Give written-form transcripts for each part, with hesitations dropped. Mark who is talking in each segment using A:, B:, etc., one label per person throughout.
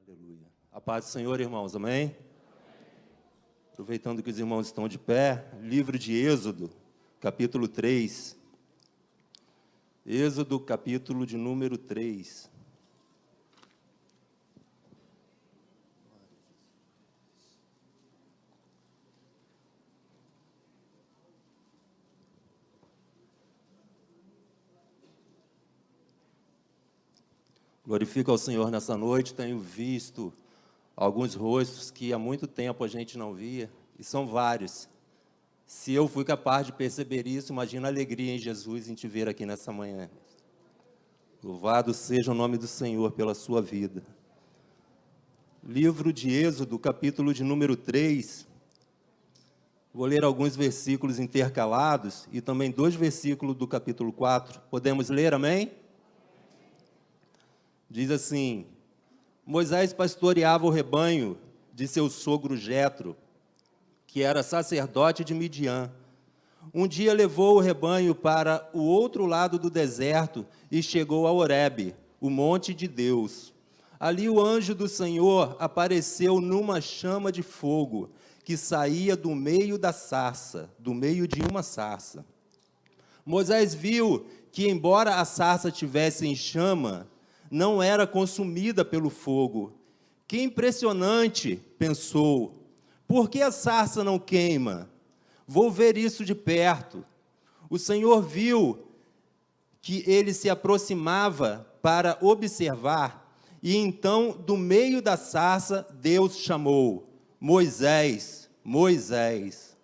A: Aleluia. A paz do Senhor, irmãos, amém? Aproveitando que os irmãos estão de pé, livro de Êxodo, capítulo 3. Êxodo, capítulo de número 3. Glorifico ao Senhor nessa noite, tenho visto alguns rostos que há muito tempo a gente não via, e são vários. Se eu fui capaz de perceber isso, imagina a alegria em Jesus em te ver aqui nessa manhã. Louvado seja o nome do Senhor pela sua vida. Livro de Êxodo, capítulo de número 3. Vou ler alguns versículos intercalados e também 2 versículos do capítulo 4. Podemos ler, amém? Diz assim: Moisés pastoreava o rebanho de seu sogro Jetro, que era sacerdote de Midian. Um dia levou o rebanho para o outro lado do deserto e chegou a Horebe, o monte de Deus. Ali o anjo do Senhor apareceu numa chama de fogo, que saía do meio da sarça, do meio de uma sarça. Moisés viu que, embora a sarça tivesse em chama, não era consumida pelo fogo. Que impressionante, pensou. Por que a sarça não queima? Vou ver isso de perto. O Senhor viu que ele se aproximava para observar, e então, do meio da sarça, Deus chamou: Moisés, Moisés.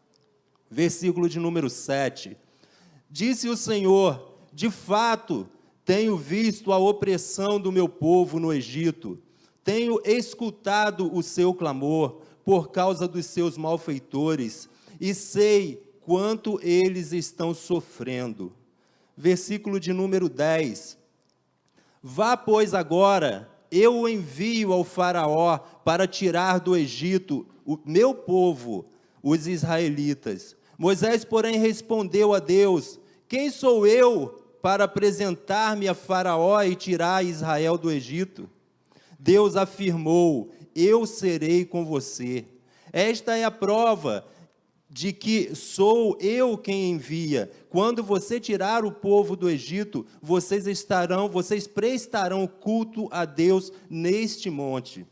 A: Versículo de número 7. Disse o Senhor: de fato, tenho visto a opressão do meu povo no Egito, tenho escutado o seu clamor por causa dos seus malfeitores, e sei quanto eles estão sofrendo. Versículo de número 10. Vá, pois, agora, eu o envio ao faraó para tirar do Egito o meu povo, os israelitas. Moisés, porém, respondeu a Deus: quem sou eu para apresentar-me a Faraó e tirar Israel do Egito? Deus afirmou: eu serei com você. Esta é a prova de que sou eu quem envia. Quando você tirar o povo do Egito, vocês prestarão culto a Deus neste monte.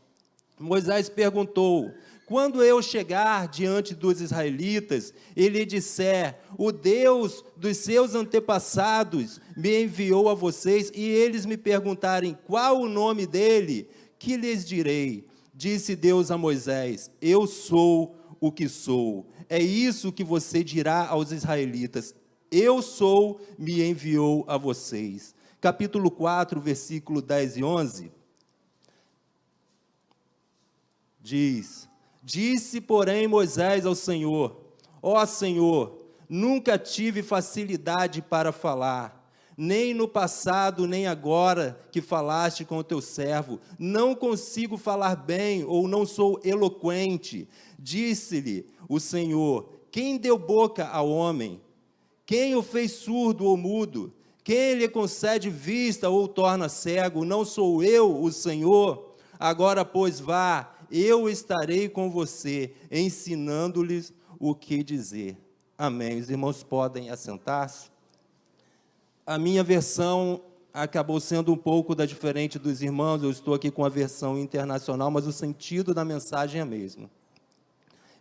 A: Moisés perguntou: quando eu chegar diante dos israelitas, ele disser: o Deus dos seus antepassados me enviou a vocês, e eles me perguntarem qual o nome dele, que lhes direi? Disse Deus a Moisés: eu sou o que sou. É isso que você dirá aos israelitas: eu sou, me enviou a vocês. Capítulo 4, versículo 10 e 11. Diz: disse, porém, Moisés ao Senhor: ó Senhor, nunca tive facilidade para falar, nem no passado, nem agora que falaste com o teu servo. Não consigo falar bem, ou não sou eloquente. Disse-lhe o Senhor: quem deu boca ao homem? Quem o fez surdo ou mudo? Quem lhe concede vista ou torna cego? Não sou eu, o Senhor? Agora, pois, vá, eu estarei com você, ensinando-lhes o que dizer. Amém. Os irmãos podem assentar-se. A minha versão acabou sendo um pouco diferente dos irmãos. Eu estou aqui com a versão internacional, mas o sentido da mensagem é o mesmo.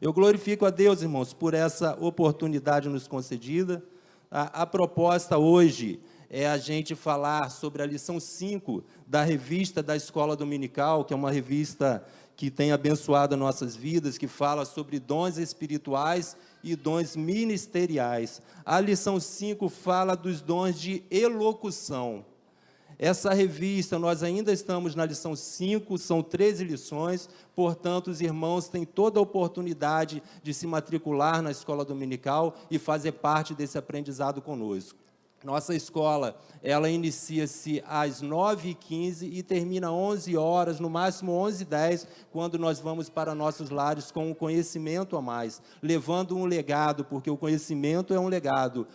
A: Eu glorifico a Deus, irmãos, por essa oportunidade nos concedida. A proposta hoje é a gente falar sobre a lição 5 da revista da Escola Dominical, que é uma revista que tem abençoado nossas vidas, que fala sobre dons espirituais e dons ministeriais. A lição 5 fala dos dons de elocução. Essa revista, nós ainda estamos na lição 5, são 13 lições, portanto, os irmãos têm toda a oportunidade de se matricular na Escola Dominical e fazer parte desse aprendizado conosco. Nossa escola, ela inicia-se às 9h15 e termina às 11 horas, no máximo 11h10, quando nós vamos para nossos lares com um conhecimento a mais, levando um legado, porque o conhecimento é um legado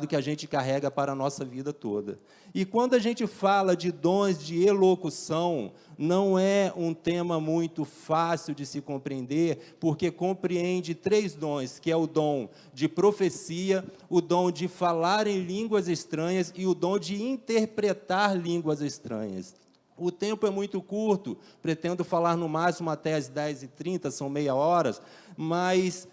A: que a gente carrega para a nossa vida toda. E quando a gente fala de dons de elocução, não é um tema muito fácil de se compreender, porque compreende 3 dons, que é o dom de profecia, o dom de falar em línguas estranhas e o dom de interpretar línguas estranhas. O tempo é muito curto, pretendo falar no máximo até as 10h30, são meia hora, mas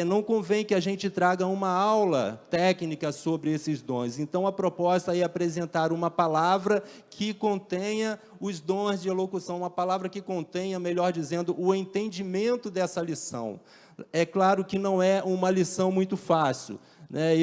A: não convém que a gente traga uma aula técnica sobre esses dons. Então, a proposta é apresentar uma palavra que contenha os dons de elocução, uma palavra que contenha, melhor dizendo, o entendimento dessa lição. É claro que não é uma lição muito fácil, né?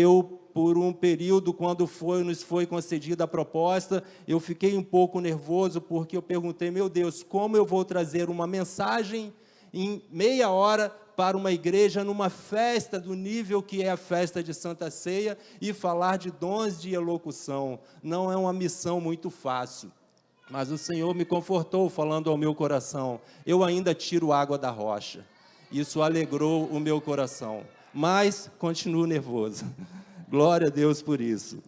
A: Por um período, quando nos foi concedida a proposta, eu fiquei um pouco nervoso, porque eu perguntei, meu Deus, como eu vou trazer uma mensagem em meia hora para uma igreja, numa festa do nível que é a festa de Santa Ceia, e falar de dons de elocução? Não é uma missão muito fácil. Mas o Senhor me confortou, falando ao meu coração, eu ainda tiro água da rocha. Isso alegrou o meu coração, mas continuo nervoso. Glória a Deus por isso.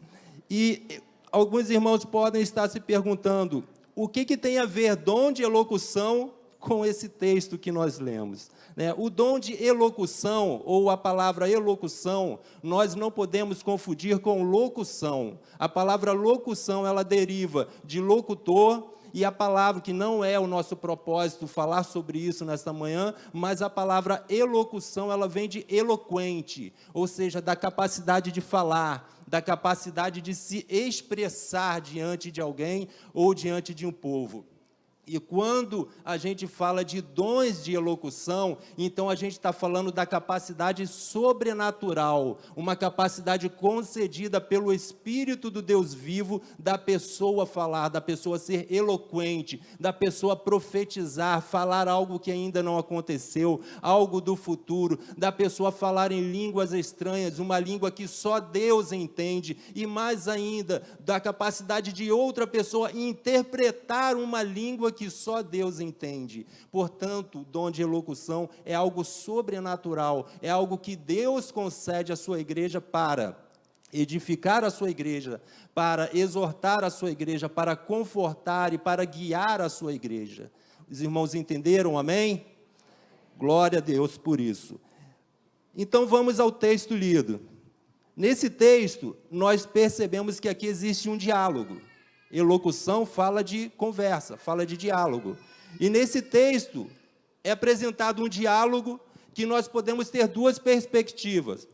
A: E alguns irmãos podem estar se perguntando, o que tem a ver dom de elocução com esse texto que nós lemos? O dom de elocução, ou a palavra elocução, nós não podemos confundir com locução. A palavra locução, ela deriva de locutor, e a palavra, que não é o nosso propósito falar sobre isso nesta manhã, mas a palavra elocução, ela vem de eloquente, ou seja, da capacidade de falar, da capacidade de se expressar diante de alguém ou diante de um povo. E quando a gente fala de dons de elocução, então a gente está falando da capacidade sobrenatural, uma capacidade concedida pelo Espírito do Deus vivo, da pessoa falar, da pessoa ser eloquente, da pessoa profetizar, falar algo que ainda não aconteceu, algo do futuro, da pessoa falar em línguas estranhas, uma língua que só Deus entende, e mais ainda, da capacidade de outra pessoa interpretar uma língua que só Deus entende. Portanto, o dom de elocução é algo sobrenatural, é algo que Deus concede à sua igreja para edificar a sua igreja, para exortar a sua igreja, para confortar e para guiar a sua igreja. Os irmãos entenderam? Amém? Glória a Deus por isso. Então, vamos ao texto lido. Nesse texto, nós percebemos que aqui existe um diálogo. Elocução fala de conversa, fala de diálogo. E nesse texto é apresentado um diálogo que nós podemos ter 2 perspectivas.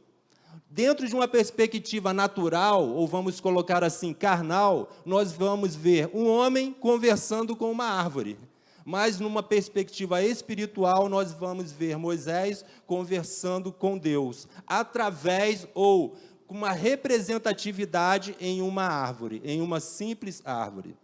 A: Dentro de uma perspectiva natural, ou vamos colocar assim, carnal, nós vamos ver um homem conversando com uma árvore. Mas numa perspectiva espiritual, nós vamos ver Moisés conversando com Deus, através ou com uma representatividade em uma árvore, em uma simples árvore.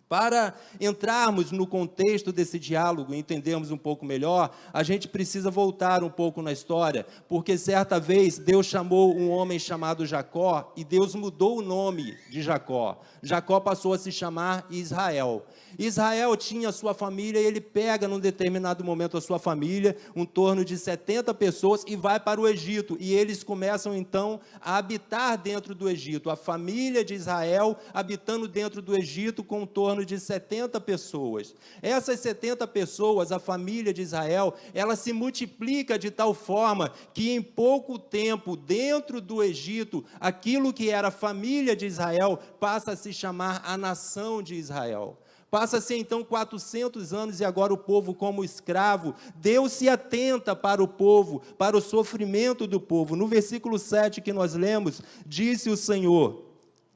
A: Para entrarmos no contexto desse diálogo e entendermos um pouco melhor, a gente precisa voltar um pouco na história, porque certa vez Deus chamou um homem chamado Jacó, e Deus mudou o nome de Jacó. Jacó passou a se chamar Israel. Israel tinha a sua família, e ele pega num determinado momento a sua família, um torno de 70 pessoas, e vai para o Egito, e eles começam então a habitar dentro do Egito, a família de Israel habitando dentro do Egito com um torno de 70 pessoas. Essas 70 pessoas, a família de Israel, ela se multiplica de tal forma que em pouco tempo, dentro do Egito, aquilo que era a família de Israel passa a se chamar a nação de Israel. Passa-se então 400 anos e agora o povo como escravo. Deus se atenta para o povo, para o sofrimento do povo. No versículo 7 que nós lemos, disse o Senhor,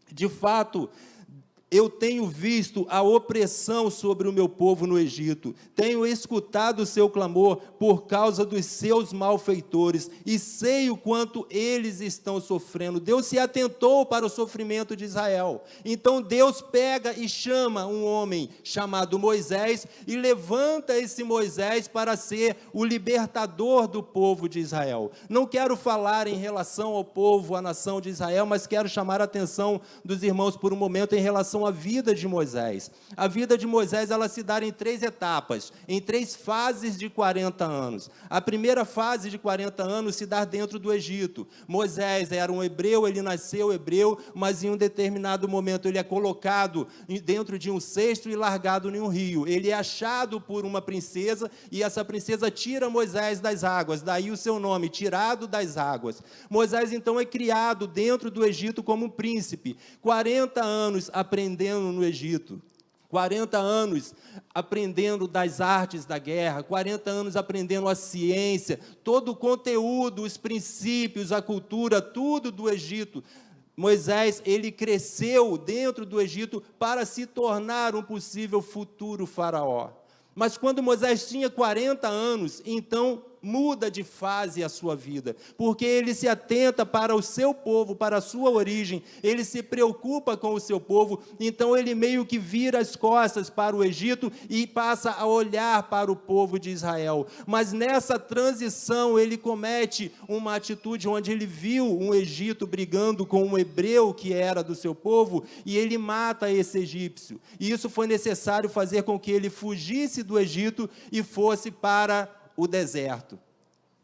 A: de fato, eu tenho visto a opressão sobre o meu povo no Egito, tenho escutado o seu clamor por causa dos seus malfeitores, e sei o quanto eles estão sofrendo. Deus se atentou para o sofrimento de Israel. Então Deus pega e chama um homem chamado Moisés, e levanta esse Moisés para ser o libertador do povo de Israel. Não quero falar em relação ao povo, à nação de Israel, mas quero chamar a atenção dos irmãos por um momento em relação relação à vida de Moisés. A vida de Moisés, ela se dá em 3 etapas, em 3 fases de 40 anos. A primeira fase de 40 anos se dá dentro do Egito. Moisés era um hebreu, ele nasceu hebreu, mas em um determinado momento ele é colocado dentro de um cesto e largado em um rio. Ele é achado por uma princesa e essa princesa tira Moisés das águas, daí o seu nome, tirado das águas. Moisés então é criado dentro do Egito como um príncipe, 40 anos aprendendo no Egito, 40 anos aprendendo das artes da guerra, 40 anos aprendendo a ciência, todo o conteúdo, os princípios, a cultura, tudo do Egito. Moisés, ele cresceu dentro do Egito para se tornar um possível futuro faraó. Mas quando Moisés tinha 40 anos, então muda de fase a sua vida, porque ele se atenta para o seu povo, para a sua origem, ele se preocupa com o seu povo, então ele meio que vira as costas para o Egito e passa a olhar para o povo de Israel. Mas nessa transição ele comete uma atitude onde ele viu um Egito brigando com um hebreu que era do seu povo e ele mata esse egípcio. E isso foi necessário fazer com que ele fugisse do Egito e fosse para o deserto.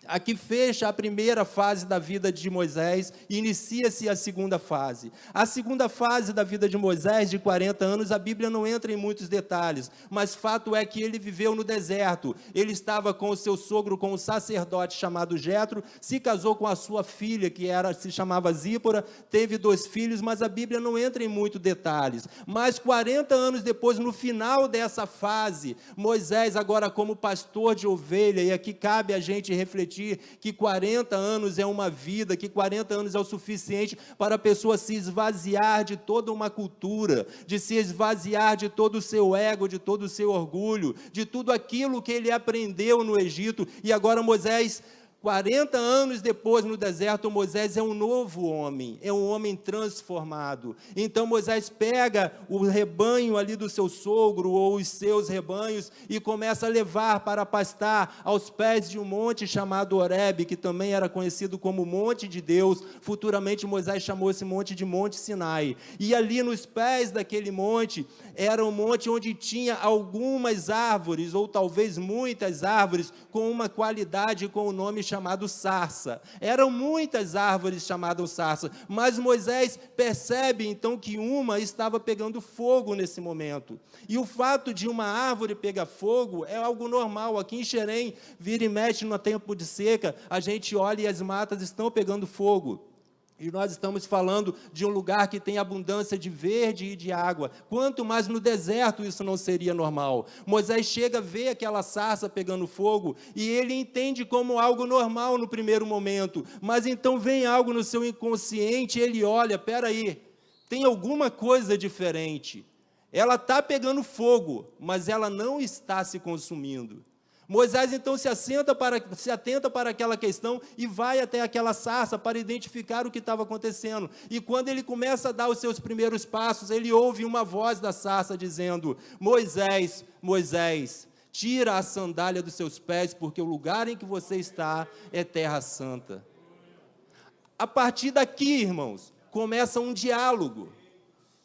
A: Aqui fecha a primeira fase da vida de Moisés e inicia-se a segunda fase. A segunda fase da vida de Moisés, de 40 anos, a Bíblia não entra em muitos detalhes, mas fato é que ele viveu no deserto. Ele estava com o seu sogro, com um sacerdote chamado Jetro, se casou com a sua filha, que se chamava Zípora, teve 2 filhos, mas a Bíblia não entra em muitos detalhes. Mas 40 anos depois, no final dessa fase, Moisés, agora como pastor de ovelha, e aqui cabe a gente refletir que 40 anos é uma vida, que 40 anos é o suficiente para a pessoa se esvaziar de toda uma cultura, de se esvaziar de todo o seu ego, de todo o seu orgulho, de tudo aquilo que ele aprendeu no Egito. E agora Moisés, 40 anos depois no deserto, Moisés é um novo homem, é um homem transformado. Então Moisés pega o rebanho ali do seu sogro, ou os seus rebanhos, e começa a levar para pastar aos pés de um monte chamado Horebe, que também era conhecido como Monte de Deus. Futuramente Moisés chamou esse monte de Monte Sinai. E ali nos pés daquele monte, era um monte onde tinha algumas árvores, ou talvez muitas árvores, com uma qualidade, com o nome chamado sarça. Eram muitas árvores chamadas sarça, mas Moisés percebe então que uma estava pegando fogo nesse momento. E o fato de uma árvore pegar fogo é algo normal. Aqui em Xerém, vira e mexe no tempo de seca, a gente olha e as matas estão pegando fogo. E nós estamos falando de um lugar que tem abundância de verde e de água. Quanto mais no deserto isso não seria normal. Moisés chega, vê aquela sarça pegando fogo e ele entende como algo normal no primeiro momento. Mas então vem algo no seu inconsciente e ele olha, espera aí, tem alguma coisa diferente. Ela está pegando fogo, mas ela não está se consumindo. Moisés então se atenta para aquela questão e vai até aquela sarça para identificar o que estava acontecendo. E quando ele começa a dar os seus primeiros passos, ele ouve uma voz da sarça dizendo: Moisés, Moisés, tira a sandália dos seus pés, porque o lugar em que você está é terra santa. A partir daqui, irmãos, começa um diálogo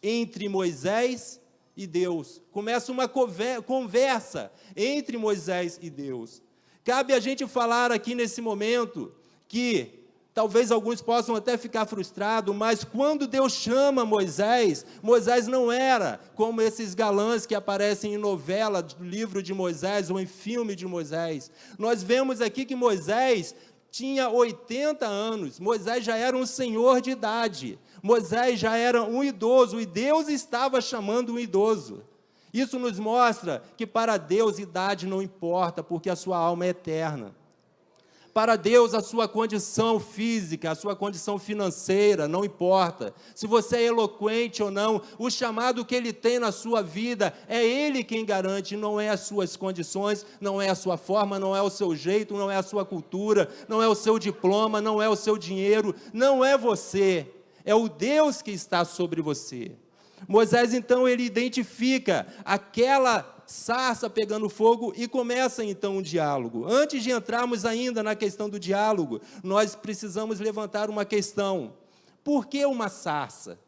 A: entre Moisés e Deus. Começa uma conversa entre Moisés e Deus. Cabe a gente falar aqui nesse momento que talvez alguns possam até ficar frustrados, mas quando Deus chama Moisés, Moisés não era como esses galãs que aparecem em novela do livro de Moisés ou em filme de Moisés. Nós vemos aqui que Moisés tinha 80 anos, Moisés já era um senhor de idade, Moisés já era um idoso, e Deus estava chamando um idoso. Isso nos mostra que para Deus idade não importa, porque a sua alma é eterna. Para Deus, a sua condição física, a sua condição financeira, não importa. Se você é eloquente ou não, o chamado que Ele tem na sua vida, é Ele quem garante, não é as suas condições, não é a sua forma, não é o seu jeito, não é a sua cultura, não é o seu diploma, não é o seu dinheiro, não é você, é o Deus que está sobre você. Moisés, então, ele identifica aquela sarça pegando fogo e começa então um diálogo. Antes de entrarmos ainda na questão do diálogo, nós precisamos levantar uma questão. Por que uma sarça?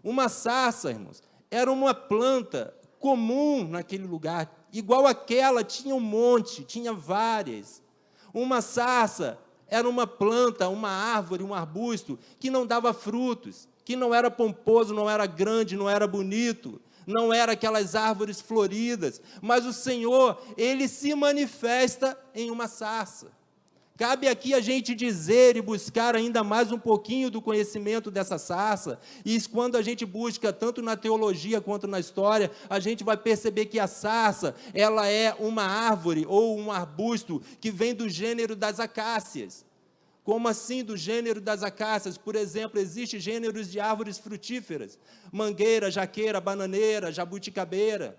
A: Uma sarça, irmãos, era uma planta comum naquele lugar, igual àquela, tinha um monte, tinha várias. Uma sarça era uma planta, uma árvore, um arbusto, que não dava frutos, que não era pomposo, não era grande, não era bonito, não era aquelas árvores floridas, mas o Senhor, Ele se manifesta em uma sarça. Cabe aqui a gente dizer e buscar ainda mais um pouquinho do conhecimento dessa sarça, e quando a gente busca, tanto na teologia quanto na história, a gente vai perceber que a sarça, ela é uma árvore ou um arbusto que vem do gênero das acácias. Como assim do gênero das acácias? Por exemplo, existem gêneros de árvores frutíferas, mangueira, jaqueira, bananeira, jabuticabeira.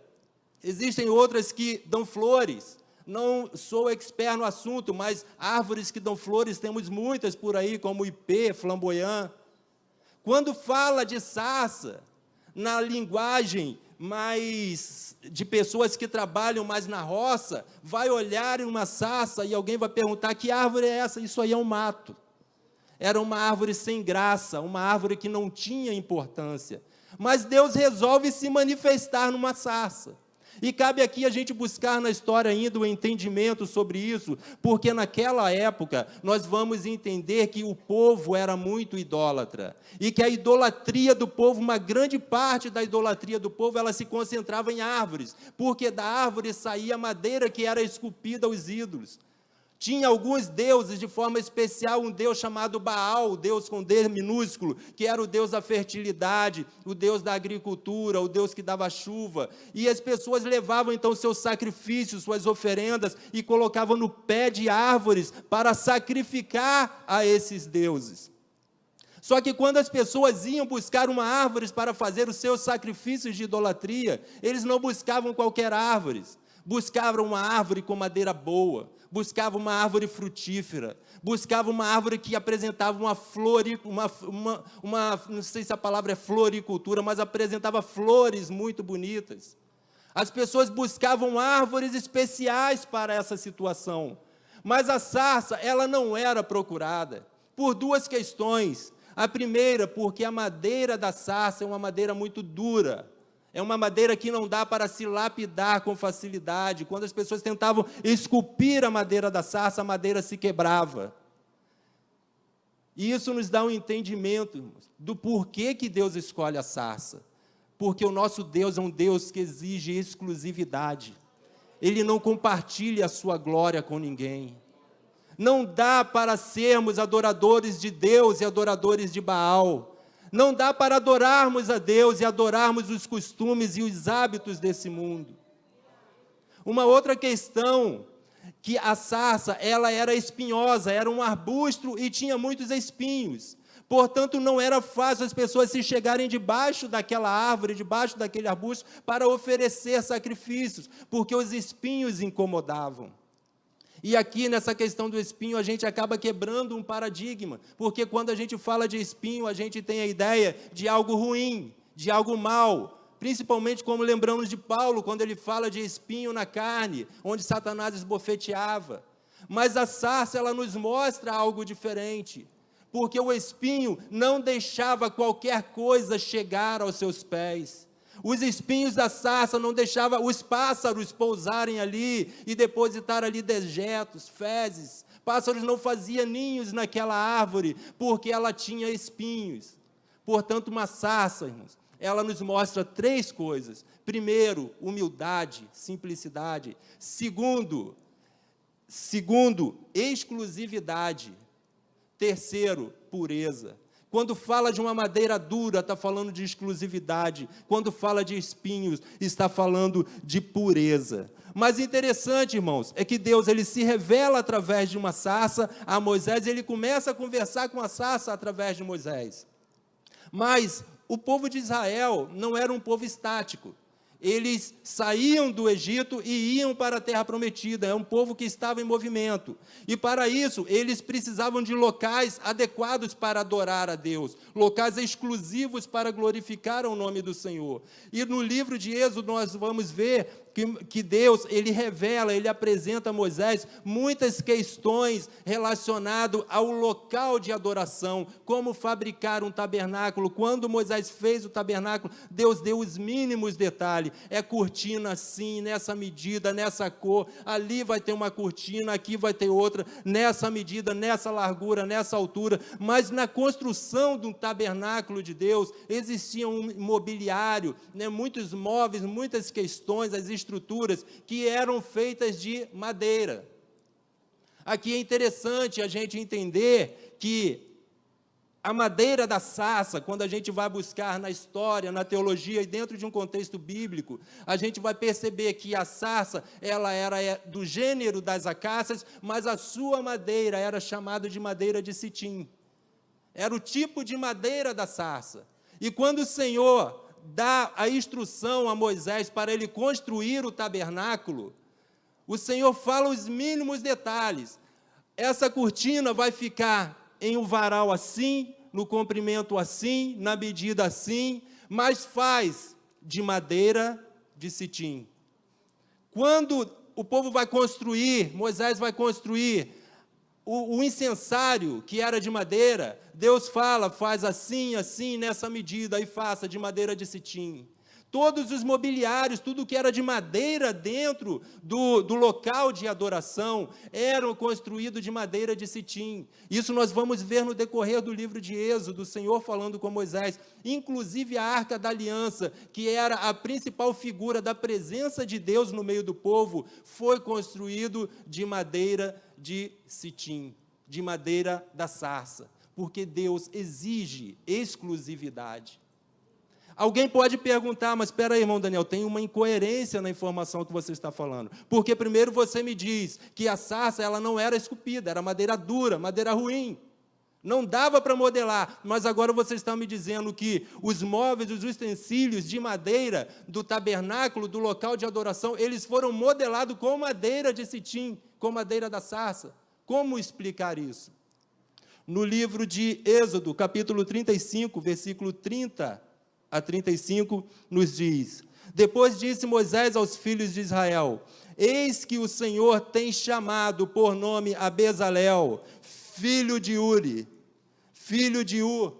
A: Existem outras que dão flores. Não sou expert no assunto, mas árvores que dão flores temos muitas por aí, como ipê, flamboyant. Quando fala de sarça, na linguagem mais de pessoas que trabalham mais na roça, vai olhar em uma sarça e alguém vai perguntar: que árvore é essa? Isso aí é um mato. Era uma árvore sem graça, uma árvore que não tinha importância. Mas Deus resolve se manifestar numa sarça. E cabe aqui a gente buscar na história ainda o entendimento sobre isso, porque naquela época nós vamos entender que o povo era muito idólatra, e que a idolatria do povo, uma grande parte da idolatria do povo, ela se concentrava em árvores, porque da árvore saía a madeira que era esculpida aos ídolos. Tinha alguns deuses, de forma especial, um deus chamado Baal, o deus com D minúsculo, que era o deus da fertilidade, o deus da agricultura, o deus que dava chuva. E as pessoas levavam, então, seus sacrifícios, suas oferendas, e colocavam no pé de árvores para sacrificar a esses deuses. Só que quando as pessoas iam buscar uma árvore para fazer os seus sacrifícios de idolatria, eles não buscavam qualquer árvore, buscavam uma árvore com madeira boa, buscava uma árvore frutífera, buscava uma árvore que apresentava uma não sei se a palavra é floricultura, mas apresentava flores muito bonitas. As pessoas buscavam árvores especiais para essa situação, mas a sarça, ela não era procurada, por duas questões. A primeira, porque a madeira da sarça é uma madeira muito dura, é uma madeira que não dá para se lapidar com facilidade. Quando as pessoas tentavam esculpir a madeira da sarça, a madeira se quebrava. E isso nos dá um entendimento do porquê que Deus escolhe a sarça. Porque o nosso Deus é um Deus que exige exclusividade. Ele não compartilha a sua glória com ninguém. Não dá para sermos adoradores de Deus e adoradores de Baal. Não dá para adorarmos a Deus e adorarmos os costumes e os hábitos desse mundo. Uma outra questão, que a sarça, ela era espinhosa, era um arbusto e tinha muitos espinhos. Portanto, não era fácil as pessoas se chegarem debaixo daquela árvore, debaixo daquele arbusto, para oferecer sacrifícios, porque os espinhos incomodavam. E aqui, nessa questão do espinho, a gente acaba quebrando um paradigma, porque quando a gente fala de espinho, a gente tem a ideia de algo ruim, de algo mal, principalmente como lembramos de Paulo, quando ele fala de espinho na carne, onde Satanás esbofeteava. Mas a sarça, ela nos mostra algo diferente, porque o espinho não deixava qualquer coisa chegar aos seus pés. Os espinhos da sarça não deixavam os pássaros pousarem ali e depositar ali dejetos, fezes. Pássaros não faziam ninhos naquela árvore, porque ela tinha espinhos. Portanto, uma sarça, irmãos, ela nos mostra três coisas. Primeiro, humildade, simplicidade. Segundo, exclusividade. Terceiro, pureza. Quando fala de uma madeira dura, está falando de exclusividade. Quando fala de espinhos, está falando de pureza. Mas interessante, irmãos, é que Deus, ele se revela através de uma sarça a Moisés, ele começa a conversar com a sarça através de Moisés. Mas o povo de Israel não era um povo estático. Eles saíam do Egito e iam para a terra prometida, é um povo que estava em movimento, e para isso, eles precisavam de locais adequados para adorar a Deus, locais exclusivos para glorificar o nome do Senhor, e no livro de Êxodo nós vamos ver que Deus, ele revela, ele apresenta a Moisés muitas questões relacionadas ao local de adoração, como fabricar um tabernáculo. Quando Moisés fez o tabernáculo, Deus deu os mínimos detalhes, é cortina assim, nessa medida, nessa cor, ali vai ter uma cortina, aqui vai ter outra, nessa medida, nessa largura, nessa altura, mas na construção de um tabernáculo de Deus, existia um mobiliário, né, muitos móveis, muitas questões, as estruturas que eram feitas de madeira. Aqui é interessante a gente entender que a madeira da sarça, quando a gente vai buscar na história, na teologia e dentro de um contexto bíblico, a gente vai perceber que a sarça, ela era do gênero das acácias, mas a sua madeira era chamada de madeira de citim. Era o tipo de madeira da sarça. E quando o Senhor dá a instrução a Moisés para ele construir o tabernáculo, o Senhor fala os mínimos detalhes. Essa cortina vai ficar em um varal assim, no comprimento assim, na medida assim, mas faz de madeira de citim. Quando o povo vai construir, Moisés vai construir o incensário, que era de madeira, Deus fala, faz assim, assim, nessa medida, e faça de madeira de citim. Todos os mobiliários, tudo que era de madeira dentro do local de adoração, eram construídos de madeira de citim. Isso nós vamos ver no decorrer do livro de Êxodo, o Senhor falando com Moisés. Inclusive a Arca da Aliança, que era a principal figura da presença de Deus no meio do povo, foi construído de madeira de citim, de madeira da sarça, porque Deus exige exclusividade. Alguém pode perguntar, mas espera aí, irmão Daniel, tem uma incoerência na informação que você está falando. Porque primeiro você me diz que a sarça ela não era esculpida, era madeira dura, madeira ruim. Não dava para modelar, mas agora você está me dizendo que os móveis, os utensílios de madeira do tabernáculo, do local de adoração, eles foram modelados com madeira de citim, com madeira da sarça. Como explicar isso? No livro de Êxodo, capítulo 35, versículo 30 a 35, nos diz: depois disse Moisés aos filhos de Israel: eis que o Senhor tem chamado por nome a Bezalel, filho de Uri, filho de Ur,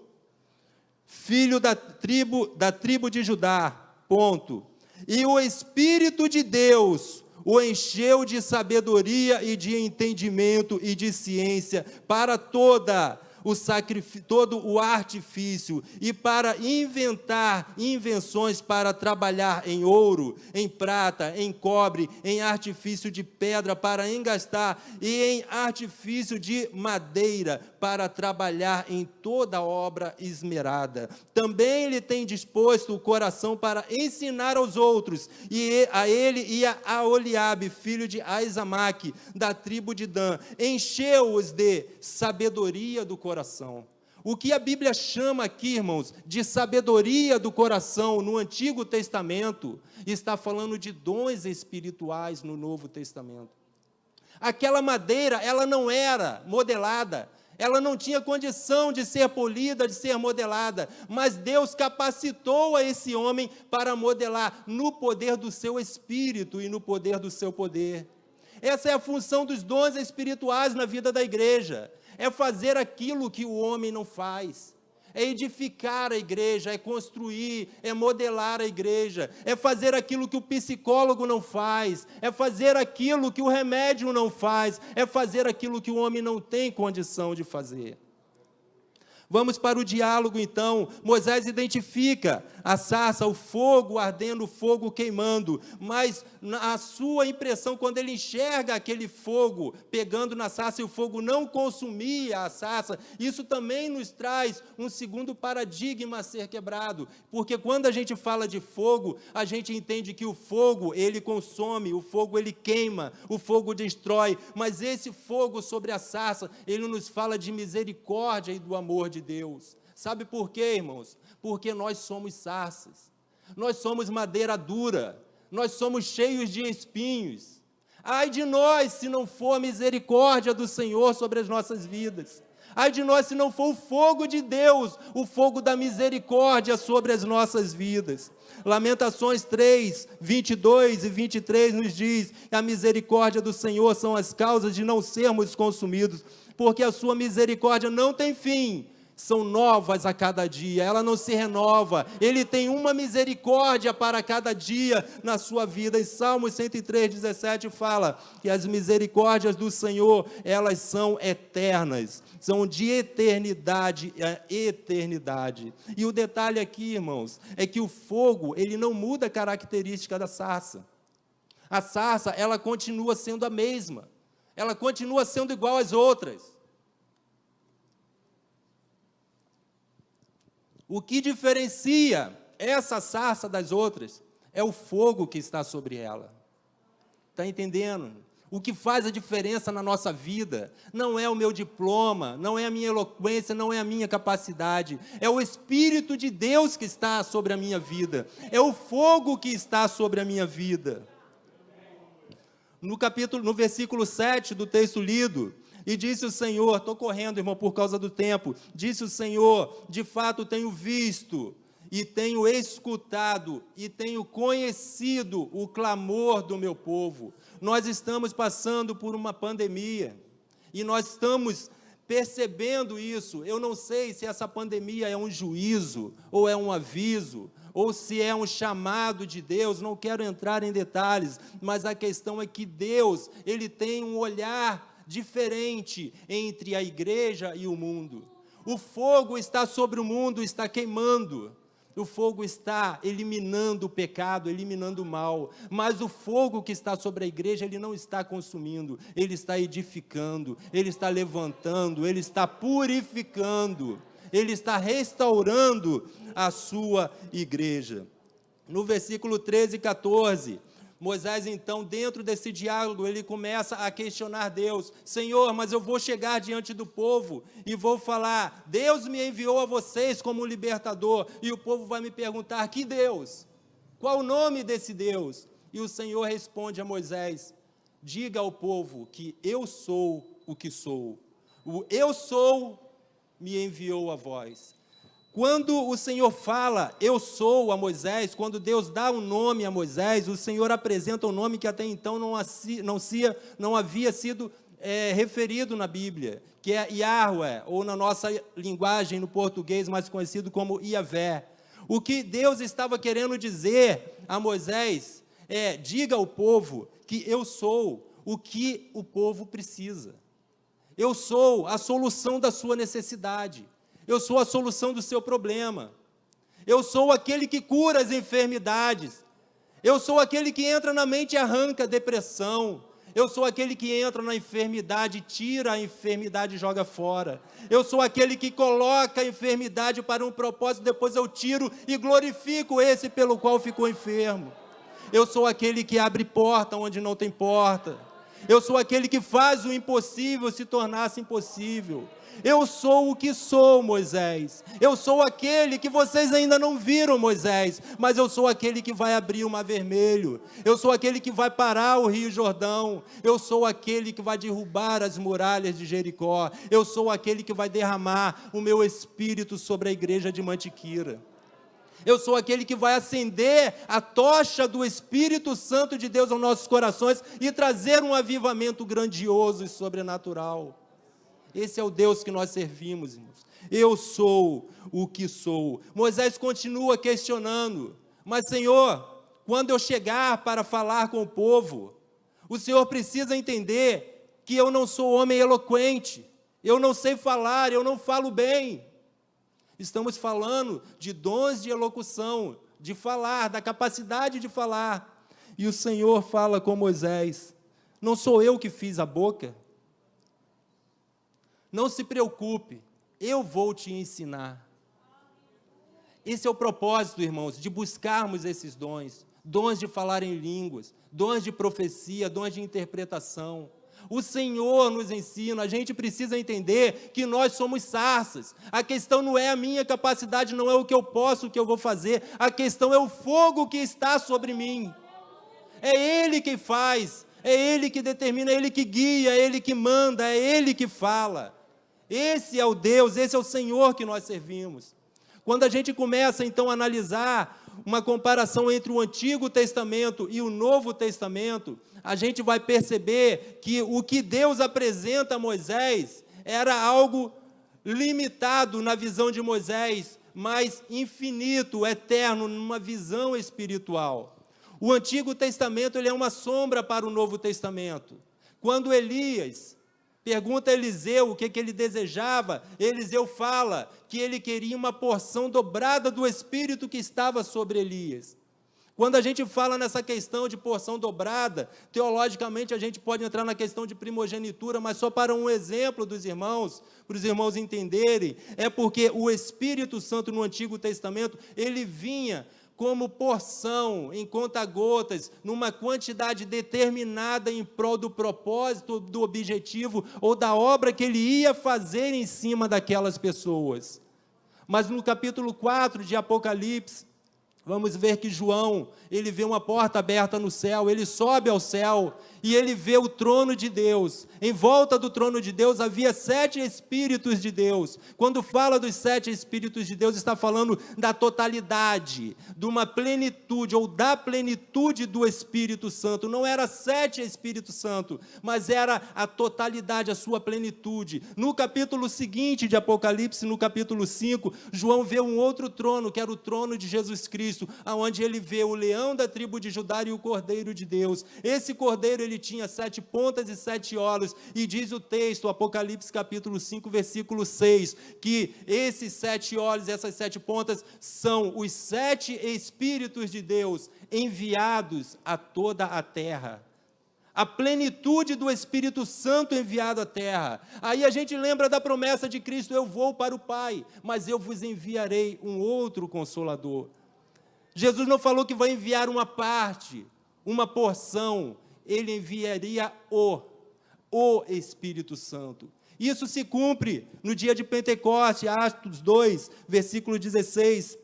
A: filho da tribo de Judá, ponto. E o Espírito de Deus o encheu de sabedoria e de entendimento e de ciência para todo o artifício e para inventar invenções para trabalhar em ouro, em prata, em cobre, em artifício de pedra para engastar e em artifício de madeira para trabalhar em toda obra esmerada. Também ele tem disposto o coração para ensinar aos outros, e a ele e a Oliabe, filho de Aizamaque, da tribo de Dan, encheu-os de sabedoria do coração. O que a Bíblia chama aqui, irmãos, de sabedoria do coração no Antigo Testamento, está falando de dons espirituais no Novo Testamento. Aquela madeira, ela não era modelada, ela não tinha condição de ser polida, de ser modelada, mas Deus capacitou a esse homem para modelar no poder do seu Espírito e no poder do seu poder. Essa é a função dos dons espirituais na vida da igreja, é fazer aquilo que o homem não faz, é edificar a igreja, é construir, é modelar a igreja, é fazer aquilo que o psicólogo não faz, é fazer aquilo que o remédio não faz, é fazer aquilo que o homem não tem condição de fazer. Vamos para o diálogo, então. Moisés identifica a sarça, o fogo ardendo, o fogo queimando, mas a sua impressão, quando ele enxerga aquele fogo pegando na sarça e o fogo não consumia a sarça, isso também nos traz um segundo paradigma a ser quebrado, porque quando a gente fala de fogo, a gente entende que o fogo, ele consome, o fogo, ele queima, o fogo destrói, mas esse fogo sobre a sarça, ele nos fala de misericórdia e do amor de Deus. Sabe por quê, irmãos? Porque nós somos sarças, nós somos madeira dura, nós somos cheios de espinhos. Ai de nós se não for a misericórdia do Senhor sobre as nossas vidas. Ai de nós se não for o fogo de Deus, o fogo da misericórdia sobre as nossas vidas. Lamentações 3, 22 e 23 nos diz que a misericórdia do Senhor são as causas de não sermos consumidos, porque a sua misericórdia não tem fim, são novas a cada dia, ela não se renova, Ele tem uma misericórdia para cada dia na sua vida. E Salmos 103, 17 fala que as misericórdias do Senhor, elas são eternas, são de eternidade a eternidade. E o detalhe aqui, irmãos, é que o fogo, ele não muda a característica da sarça. A sarça, ela continua sendo a mesma, ela continua sendo igual às outras. O que diferencia essa sarça das outras é o fogo que está sobre ela. Está entendendo? O que faz a diferença na nossa vida não é o meu diploma, não é a minha eloquência, não é a minha capacidade, é o Espírito de Deus que está sobre a minha vida, é o fogo que está sobre a minha vida. No versículo 7 do texto lido, e disse o Senhor, estou correndo, irmão, por causa do tempo, disse o Senhor, de fato tenho visto, e tenho escutado, e tenho conhecido o clamor do meu povo. Nós estamos passando por uma pandemia, e nós estamos percebendo isso. Eu não sei se essa pandemia é um juízo, ou é um aviso, ou se é um chamado de Deus, não quero entrar em detalhes, mas a questão é que Deus, Ele tem um olhar diferente entre a igreja e o mundo. O fogo está sobre o mundo, está queimando. O fogo está eliminando o pecado, eliminando o mal. Mas o fogo que está sobre a igreja, ele não está consumindo, ele está edificando, ele está levantando, ele está purificando, ele está restaurando a sua igreja. No versículo 13 e 14, Moisés, então, dentro desse diálogo, ele começa a questionar Deus. Senhor, mas eu vou chegar diante do povo e vou falar, Deus me enviou a vocês como libertador, e o povo vai me perguntar, que Deus? Qual o nome desse Deus? E o Senhor responde a Moisés, diga ao povo que eu sou o que sou. O eu sou me enviou a vós. Quando o Senhor fala, eu sou a Moisés, quando Deus dá um nome a Moisés, o Senhor apresenta um nome que até então não havia sido referido na Bíblia, que é Yahweh, ou na nossa linguagem, no português, mais conhecido como Iavé. O que Deus estava querendo dizer a Moisés é, diga ao povo que eu sou o que o povo precisa. Eu sou a solução da sua necessidade. Eu sou a solução do seu problema. Eu sou aquele que cura as enfermidades. Eu sou aquele que entra na mente e arranca a depressão. Eu sou aquele que entra na enfermidade, tira a enfermidade e joga fora. Eu sou aquele que coloca a enfermidade para um propósito, depois eu tiro e glorifico esse pelo qual ficou enfermo. Eu sou aquele que abre porta onde não tem porta. Eu sou aquele que faz o impossível se tornar-se impossível. Eu sou o que sou, Moisés. Eu sou aquele que vocês ainda não viram, Moisés, mas eu sou aquele que vai abrir o Mar Vermelho. Eu sou aquele que vai parar o Rio Jordão. Eu sou aquele que vai derrubar as muralhas de Jericó. Eu sou aquele que vai derramar o meu espírito sobre a igreja de Mantiquira. Eu sou aquele que vai acender a tocha do Espírito Santo de Deus aos nossos corações e trazer um avivamento grandioso e sobrenatural. Esse é o Deus que nós servimos, irmãos. Eu sou o que sou. Moisés continua questionando, mas Senhor, quando eu chegar para falar com o povo, o Senhor precisa entender que eu não sou homem eloquente, eu não sei falar, eu não falo bem. Estamos falando de dons de elocução, de falar, da capacidade de falar. E o Senhor fala com Moisés, não sou eu que fiz a boca? Não se preocupe, eu vou te ensinar. Esse é o propósito, irmãos, de buscarmos esses dons. Dons de falar em línguas, dons de profecia, dons de interpretação. O Senhor nos ensina, a gente precisa entender que nós somos sarças. A questão não é a minha capacidade, não é o que eu posso, o que eu vou fazer. A questão é o fogo que está sobre mim. É Ele que faz, é Ele que determina, é Ele que guia, é Ele que manda, é Ele que fala. Esse é o Deus, esse é o Senhor que nós servimos. Quando a gente começa, então, a analisar uma comparação entre o Antigo Testamento e o Novo Testamento, a gente vai perceber que o que Deus apresenta a Moisés era algo limitado na visão de Moisés, mas infinito, eterno, numa visão espiritual. O Antigo Testamento ele é uma sombra para o Novo Testamento. Quando Elias pergunta a Eliseu o que ele desejava, Eliseu fala que ele queria uma porção dobrada do Espírito que estava sobre Elias. Quando a gente fala nessa questão de porção dobrada, teologicamente a gente pode entrar na questão de primogenitura, mas só para um exemplo dos irmãos, para os irmãos entenderem, é porque o Espírito Santo no Antigo Testamento, ele vinha como porção, em conta-gotas, numa quantidade determinada em prol do propósito, do objetivo ou da obra que ele ia fazer em cima daquelas pessoas. Mas no capítulo 4 de Apocalipse, vamos ver que João, ele vê uma porta aberta no céu, ele sobe ao céu e ele vê o trono de Deus. Em volta do trono de Deus havia 7 Espíritos de Deus. Quando fala dos 7 Espíritos de Deus, está falando da totalidade, de uma plenitude ou da plenitude do Espírito Santo. Não era 7 Espíritos Santo, mas era a totalidade, a sua plenitude. No capítulo seguinte de Apocalipse, no capítulo 5, João vê um outro trono, que era o trono de Jesus Cristo, onde ele vê o leão da tribo de Judá e o Cordeiro de Deus. Esse Cordeiro, ele tinha 7 pontas e 7 olhos, e diz o texto, Apocalipse capítulo 5, versículo 6, que esses 7 olhos, essas 7 pontas, são os 7 Espíritos de Deus, enviados a toda a terra. A plenitude do Espírito Santo enviado à terra. Aí a gente lembra da promessa de Cristo, eu vou para o Pai, mas eu vos enviarei um outro Consolador. Jesus não falou que vai enviar uma parte, uma porção, ele enviaria o Espírito Santo. Isso se cumpre no dia de Pentecostes, Atos 2, versículo 16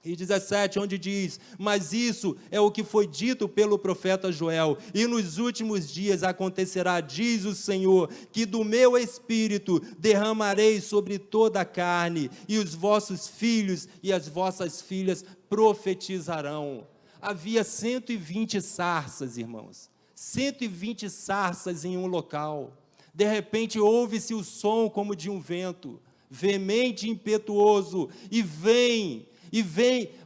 A: e 17, onde diz, mas isso é o que foi dito pelo profeta Joel, e nos últimos dias acontecerá, diz o Senhor, que do meu Espírito derramarei sobre toda a carne, e os vossos filhos e as vossas filhas profetizarão. Havia 120 sarças, irmãos, 120 sarças em um local. De repente ouve-se o som como de um vento, veemente e impetuoso, e vem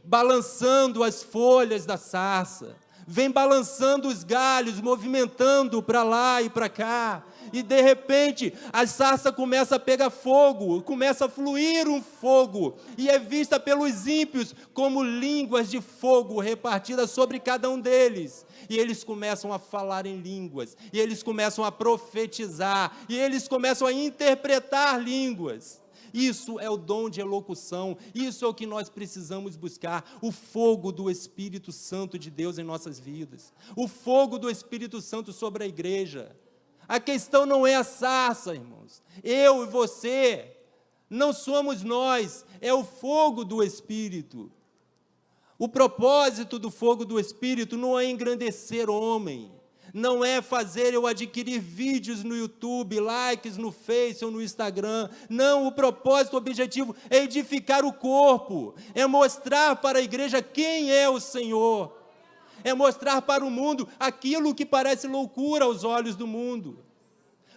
A: balançando as folhas da sarça, vem balançando os galhos, movimentando para lá e para cá, e de repente a sarça começa a pegar fogo, começa a fluir um fogo, e é vista pelos ímpios como línguas de fogo repartidas sobre cada um deles, e eles começam a falar em línguas, e eles começam a profetizar, e eles começam a interpretar línguas. Isso é o dom de elocução, isso é o que nós precisamos buscar, o fogo do Espírito Santo de Deus em nossas vidas, o fogo do Espírito Santo sobre a igreja. A questão não é a sarça, irmãos, eu e você, não somos nós, é o fogo do Espírito. O propósito do fogo do Espírito não é engrandecer homem, não é fazer eu adquirir vídeos no YouTube, likes no Face ou no Instagram. Não, o propósito, o objetivo é edificar o corpo, é mostrar para a igreja quem é o Senhor, é mostrar para o mundo aquilo que parece loucura aos olhos do mundo.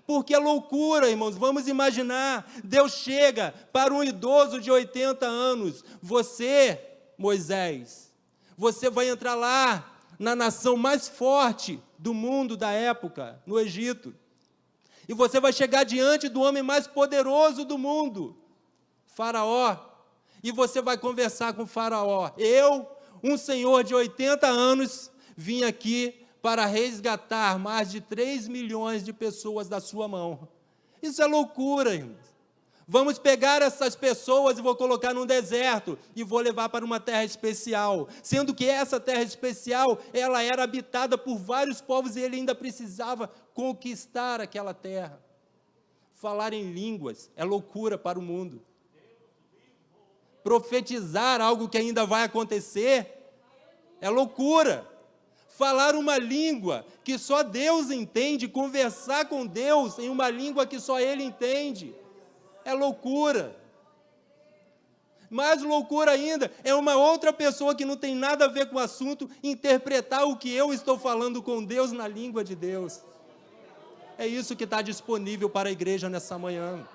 A: Porque é loucura, irmãos, vamos imaginar, Deus chega para um idoso de 80 anos, você, Moisés, você vai entrar lá na nação mais forte do mundo da época, no Egito, e você vai chegar diante do homem mais poderoso do mundo, Faraó, e você vai conversar com Faraó. Eu, um senhor de 80 anos, vim aqui para resgatar mais de 3 milhões de pessoas da sua mão. Isso é loucura, irmãos. Vamos pegar essas pessoas e vou colocar num deserto e vou levar para uma terra especial, sendo que essa terra especial, ela era habitada por vários povos e ele ainda precisava conquistar aquela terra. Falar em línguas é loucura para o mundo. Profetizar algo que ainda vai acontecer é loucura. Falar uma língua que só Deus entende, conversar com Deus em uma língua que só Ele entende. É loucura. Mais loucura ainda é uma outra pessoa que não tem nada a ver com o assunto interpretar o que eu estou falando com Deus na língua de Deus. É isso que está disponível para a igreja nessa manhã.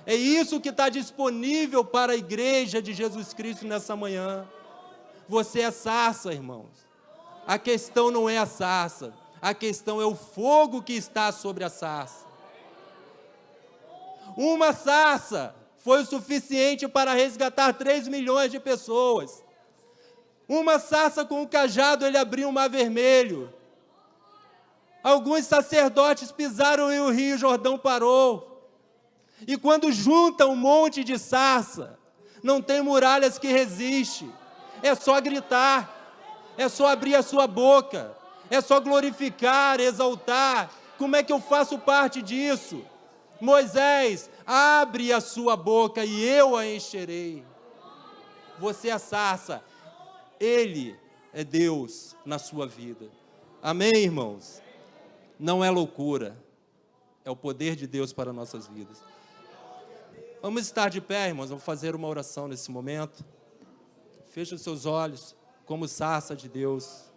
A: É isso que está disponível para a igreja de Jesus Cristo nessa manhã. Você é sarça, irmãos. A questão não é a sarça, a questão é o fogo que está sobre a sarça. Uma sarça foi o suficiente para resgatar 3 milhões de pessoas. Uma sarça com um cajado, ele abriu o mar vermelho. Alguns sacerdotes pisaram e o rio Jordão parou. E quando junta um monte de sarça, não tem muralhas que resistem. É só gritar, é só abrir a sua boca, é só glorificar, exaltar. Como é que eu faço parte disso? Moisés, abre a sua boca e eu a encherei. Você é a sarça, Ele é Deus na sua vida. Amém, irmãos? Não é loucura, é o poder de Deus para nossas vidas. Vamos estar de pé, irmãos, vamos fazer uma oração nesse momento. Feche os seus olhos, como sarça de Deus.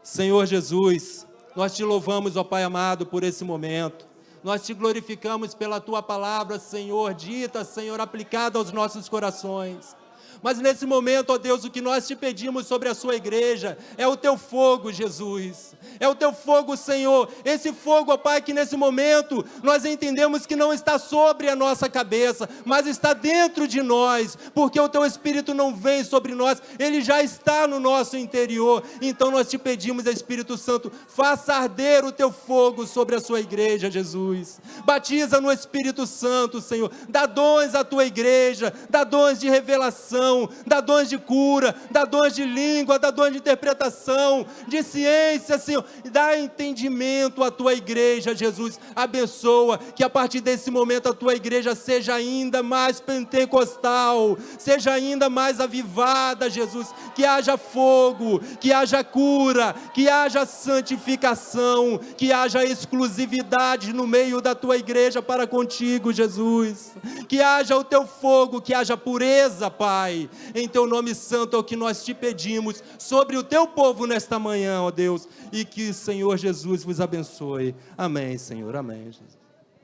A: Senhor Jesus, nós te louvamos, ó Pai amado, por esse momento. Nós te glorificamos pela Tua palavra, Senhor, dita, Senhor, aplicada aos nossos corações. Mas nesse momento, ó Deus, o que nós te pedimos sobre a sua igreja é o Teu fogo, Jesus. É o Teu fogo, Senhor. Esse fogo, ó Pai, que nesse momento nós entendemos que não está sobre a nossa cabeça, mas está dentro de nós, porque o Teu Espírito não vem sobre nós, Ele já está no nosso interior. Então nós te pedimos, Espírito Santo, faça arder o Teu fogo sobre a sua igreja, Jesus. Batiza no Espírito Santo, Senhor. Dá dons à Tua igreja, dá dons de revelação, dá dons de cura, dá dons de língua, dá dons de interpretação, de ciência, Senhor, dá entendimento à Tua igreja, Jesus. Abençoa, que a partir desse momento a Tua igreja seja ainda mais pentecostal, seja ainda mais avivada, Jesus, que haja fogo, que haja cura, que haja santificação, que haja exclusividade no meio da Tua igreja para contigo, Jesus, que haja o Teu fogo, que haja pureza, Pai. Em Teu nome santo é o que nós te pedimos sobre o Teu povo nesta manhã, ó Deus, e que, Senhor Jesus, vos abençoe. Amém, Senhor, amém, Jesus.